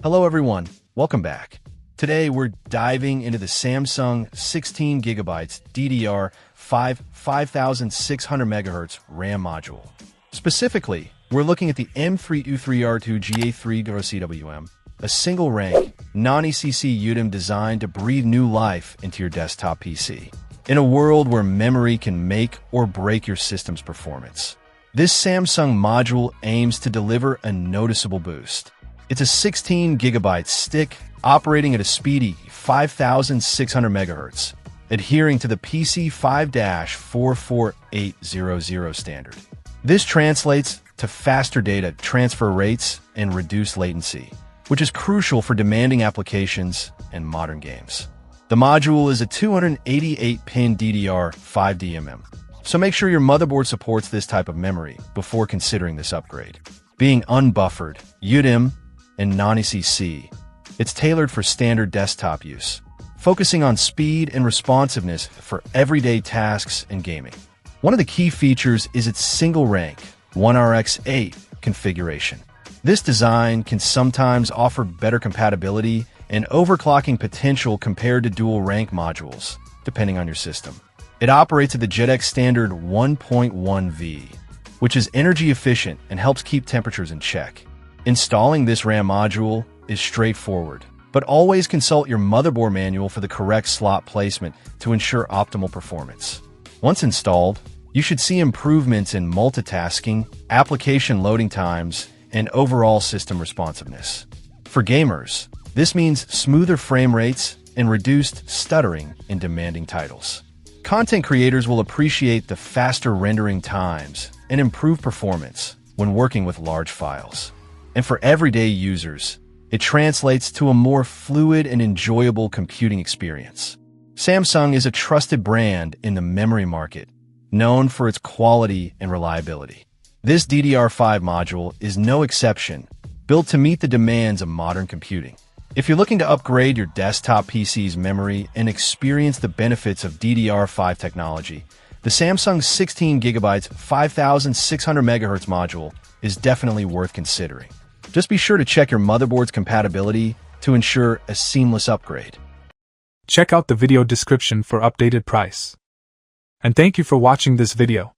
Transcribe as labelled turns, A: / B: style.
A: Hello everyone, welcome back. Today we're diving into the Samsung 16GB DDR5 5600MHz RAM module. Specifically, we're looking at the M3U3R2GA3CWM, a single-rank, non-ECC UDIM designed to breathe new life into your desktop PC. In a world where memory can make or break your system's performance, this Samsung module aims to deliver a noticeable boost. It's a 16GB stick operating at a speedy 5600 MHz, adhering to the PC 5-44800 standard. This translates to faster data transfer rates and reduced latency, which is crucial for demanding applications and modern games. The module is a 288-pin DDR5 DMM, so make sure your motherboard supports this type of memory before considering this upgrade. Being unbuffered, UDIM, and non-ECC, it's tailored for standard desktop use, focusing on speed and responsiveness for everyday tasks and gaming. One of the key features is its single-rank 1RX8 configuration. This design can sometimes offer better compatibility and overclocking potential compared to dual-rank modules, depending on your system. It operates at the JEDEC standard 1.1V, which is energy efficient and helps keep temperatures in check. Installing this RAM module is straightforward, but always consult your motherboard manual for the correct slot placement to ensure optimal performance. Once installed, you should see improvements in multitasking, application loading times, and overall system responsiveness. For gamers, this means smoother frame rates and reduced stuttering in demanding titles. Content creators will appreciate the faster rendering times and improved performance when working with large files. And for everyday users, it translates to a more fluid and enjoyable computing experience. Samsung is a trusted brand in the memory market, known for its quality and reliability. This DDR5 module is no exception, built to meet the demands of modern computing. If you're looking to upgrade your desktop PC's memory and experience the benefits of DDR5 technology, the Samsung 16GB 5600MHz module is definitely worth considering. Just be sure to check your motherboard's compatibility to ensure a seamless upgrade.
B: Check out the video description for updated price. And thank you for watching this video.